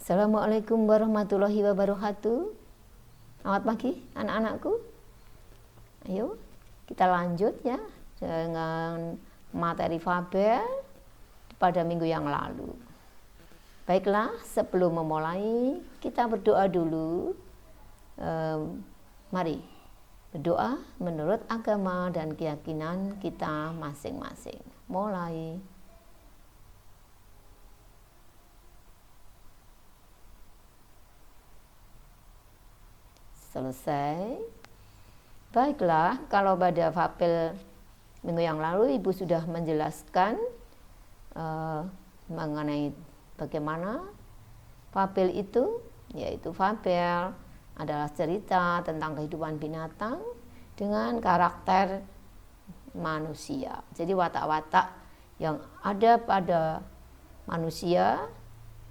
Assalamualaikum warahmatullahi wabarakatuh. Selamat pagi anak-anakku. Ayo kita lanjut ya dengan materi fabel pada minggu yang lalu. Baiklah, sebelum memulai kita berdoa dulu. Mari berdoa menurut agama dan keyakinan kita masing-masing. Mulai. Selesai. Baiklah, kalau pada fabel minggu yang lalu Ibu sudah menjelaskan mengenai bagaimana fabel itu, yaitu fabel adalah cerita tentang kehidupan binatang dengan karakter manusia. Jadi watak-watak yang ada pada manusia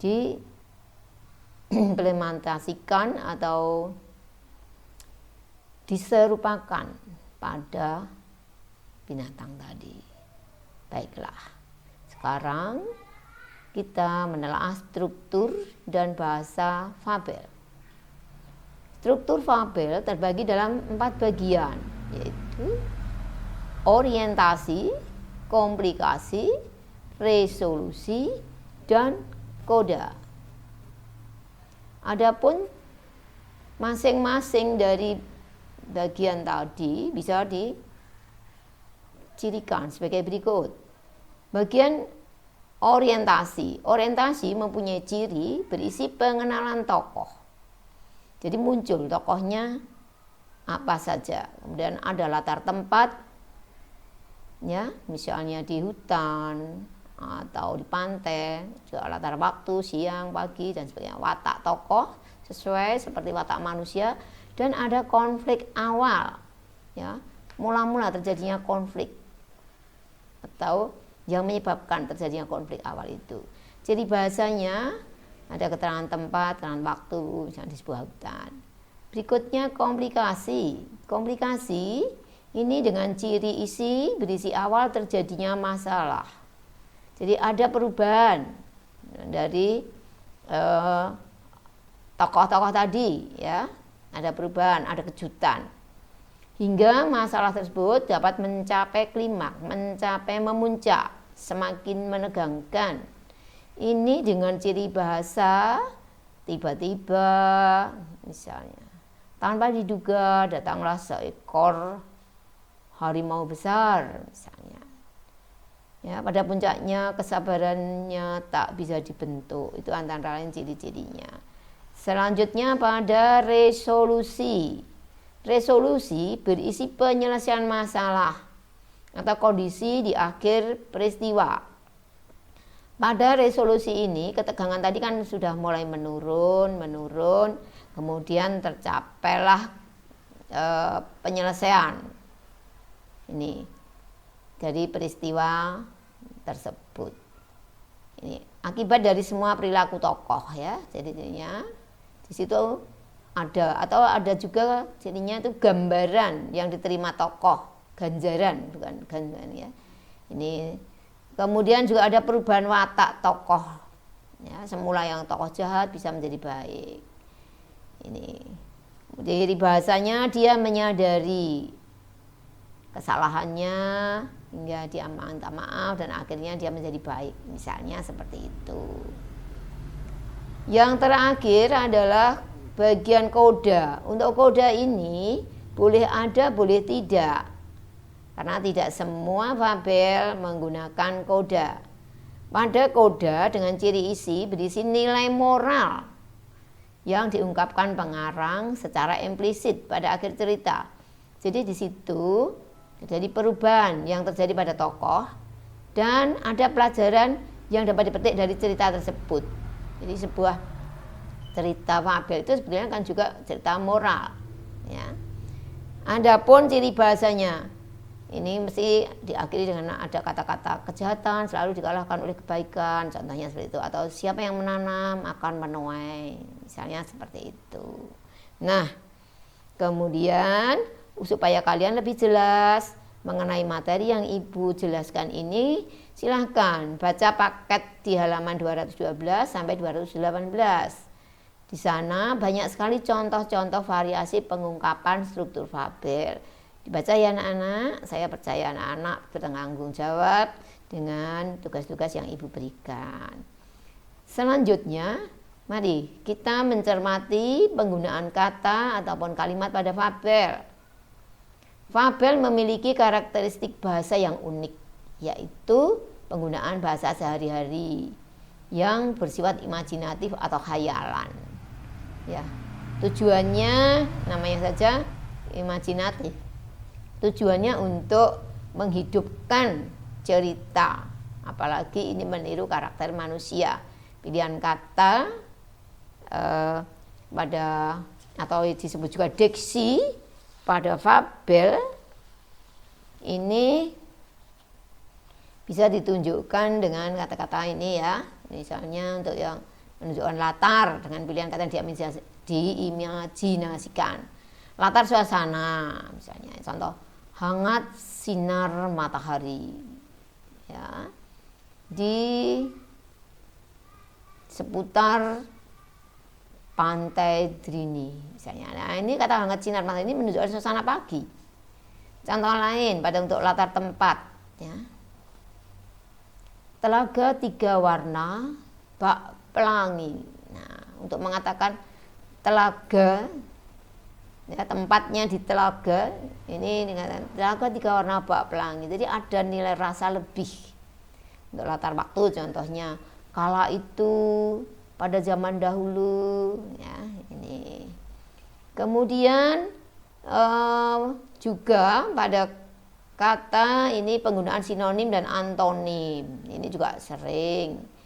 diimplementasikan atau diserupakan pada binatang tadi. Baiklah, sekarang kita menelaah struktur dan bahasa fabel. Struktur fabel terbagi dalam 4 bagian, yaitu orientasi, komplikasi, resolusi, dan koda. Adapun masing-masing dari bagian tadi bisa dicirikan sebagai berikut. Bagian orientasi. Orientasi mempunyai ciri berisi pengenalan tokoh. Jadi muncul tokohnya apa saja. Kemudian ada latar tempat, ya, misalnya di hutan atau di pantai, juga latar waktu siang, pagi dan sebagainya. Watak tokoh sesuai seperti watak manusia. Dan ada konflik awal, ya, mula-mula terjadinya konflik atau yang menyebabkan terjadinya konflik awal itu. Jadi bahasanya ada keterangan tempat, keterangan waktu, misalnya di sebuah hutan. Berikutnya komplikasi. Komplikasi ini dengan ciri isi berisi awal terjadinya masalah. Jadi ada perubahan dari tokoh-tokoh tadi, ya. Ada perubahan, ada kejutan. Hingga masalah tersebut dapat mencapai klimaks, mencapai memuncak, semakin menegangkan. Ini dengan ciri bahasa tiba-tiba, misalnya tanpa diduga datanglah seekor harimau besar, misalnya. Ya, pada puncaknya kesabarannya tak bisa dibentuk. Itu antara lain ciri-cirinya. Selanjutnya pada resolusi. Resolusi berisi penyelesaian masalah atau kondisi di akhir peristiwa. Pada resolusi ini ketegangan tadi kan sudah mulai menurun, kemudian tercapailah penyelesaian ini dari peristiwa tersebut. Ini akibat dari semua perilaku tokoh, ya. Jadinya di situ ada juga jadinya itu gambaran yang diterima tokoh, ganjaran, bukan ganjaran, ya. Ini kemudian juga ada perubahan watak tokoh, ya, semula yang tokoh jahat bisa menjadi baik. Ini dari bahasanya dia menyadari kesalahannya hingga dia minta maaf dan akhirnya dia menjadi baik, misalnya seperti itu. Yang terakhir adalah bagian koda. Untuk koda ini boleh ada, boleh tidak. Karena tidak semua fabel menggunakan koda. Pada koda dengan ciri isi berisi nilai moral yang diungkapkan pengarang secara implisit pada akhir cerita. Jadi di situ terjadi perubahan yang terjadi pada tokoh dan ada pelajaran yang dapat dipetik dari cerita tersebut. Jadi sebuah cerita fabel itu sebenarnya kan juga cerita moral, ya. Adapun ciri bahasanya ini mesti diakhiri dengan ada kata-kata kejahatan selalu dikalahkan oleh kebaikan, contohnya seperti itu, atau siapa yang menanam akan menuai, misalnya seperti itu. Nah, kemudian supaya kalian lebih jelas mengenai materi yang Ibu jelaskan ini, silahkan baca paket di halaman 212 sampai 218. Di sana banyak sekali contoh-contoh variasi pengungkapan struktur fabel. Dibaca ya anak-anak, saya percaya anak-anak bertanggung jawab dengan tugas-tugas yang Ibu berikan. Selanjutnya, mari kita mencermati penggunaan kata ataupun kalimat pada fabel. Fabel memiliki karakteristik bahasa yang unik, yaitu penggunaan bahasa sehari-hari yang bersifat imajinatif atau khayalan. Ya, tujuannya namanya saja imajinatif. Tujuannya untuk menghidupkan cerita, apalagi ini meniru karakter manusia. Pilihan kata pada atau disebut juga diksi pada fabel ini bisa ditunjukkan dengan kata-kata ini ya. Misalnya untuk yang menunjukkan latar dengan pilihan kata yang diimajinasikan. Latar suasana, misalnya contoh hangat sinar matahari. Ya. Di seputar pantai Drini misalnya. Nah, ini kata hangat sinar matahari ini menunjukkan suasana pagi. Contoh lain pada untuk latar tempat ya. Telaga 3 warna bak pelangi. Nah, untuk mengatakan telaga ya, tempatnya di telaga ini dengan telaga 3 warna bak pelangi. Jadi ada nilai rasa lebih. Untuk latar waktu contohnya kala itu pada zaman dahulu ya ini. Kemudian juga pada kata ini penggunaan sinonim dan antonim. Ini juga sering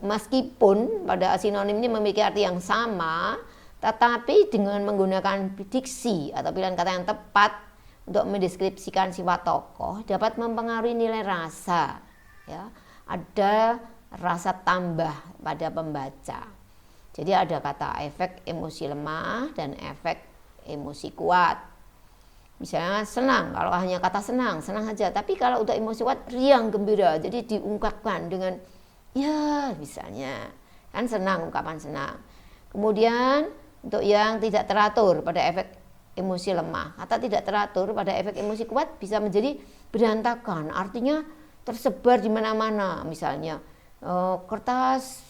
meskipun pada sinonim ini memiliki arti yang sama, tetapi dengan menggunakan diksi atau pilihan kata yang tepat untuk mendeskripsikan sifat tokoh dapat mempengaruhi nilai rasa. Ya, ada rasa tambah pada pembaca. Jadi ada kata efek emosi lemah dan efek emosi kuat. Misalnya senang, kalau hanya kata senang aja. Tapi kalau untuk emosi kuat, riang, gembira. Jadi diungkapkan dengan ya misalnya. Kan senang, ungkapan senang. Kemudian untuk yang tidak teratur pada efek emosi lemah. Kata tidak teratur pada efek emosi kuat bisa menjadi berantakan. Artinya tersebar di mana-mana. Misalnya kertas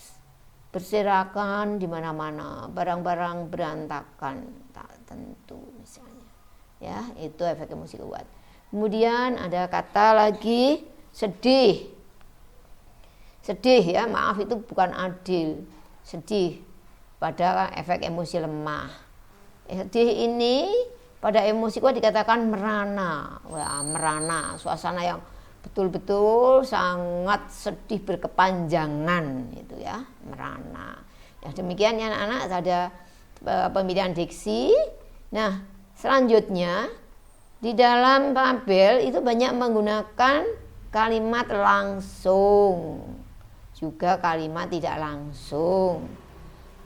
berserakan di mana-mana. Barang-barang berantakan. Tak tentu misalnya. Ya, itu efek emosi kuat. Kemudian ada kata lagi sedih. Sedih ya, maaf itu bukan adil. Sedih pada efek emosi lemah. Sedih ini pada emosi kuat dikatakan merana. Wah, merana, suasana yang betul-betul sangat sedih berkepanjangan itu ya, merana. Ya demikian ya anak-anak, ada pemilihan diksi. Nah, selanjutnya di dalam fabel itu banyak menggunakan kalimat langsung, juga kalimat tidak langsung.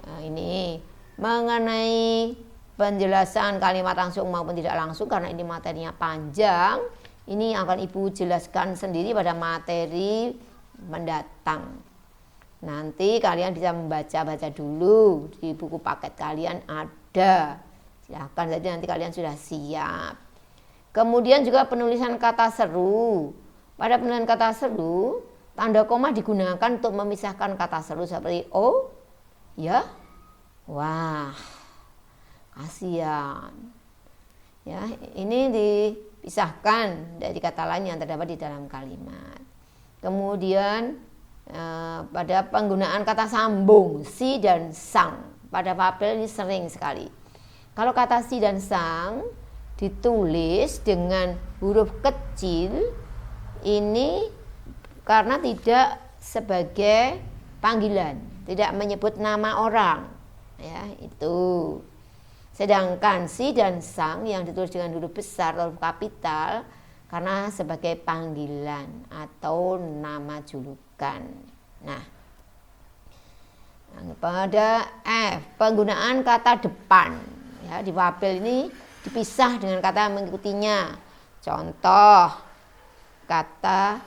Nah, ini mengenai penjelasan kalimat langsung maupun tidak langsung karena ini materinya panjang. Ini akan Ibu jelaskan sendiri pada materi mendatang. Nanti kalian bisa membaca-baca dulu di buku paket kalian ada. Silahkan saja nanti kalian sudah siap. Kemudian juga penulisan kata seru. Pada penulisan kata seru, tanda koma digunakan untuk memisahkan kata seru seperti oh, ya, wah, kasihan. Ya, ini dipisahkan dari kata lain yang terdapat di dalam kalimat. Kemudian pada penggunaan kata sambung, si dan sang. Pada fabel ini sering sekali. Kalau kata si dan sang ditulis dengan huruf kecil ini karena tidak sebagai panggilan, tidak menyebut nama orang. Ya, itu. Sedangkan si dan sang yang ditulis dengan huruf besar atau huruf kapital karena sebagai panggilan atau nama julukan. Nah, pada F, penggunaan kata depan. Ya, di fabel ini dipisah dengan kata yang mengikutinya. Contoh kata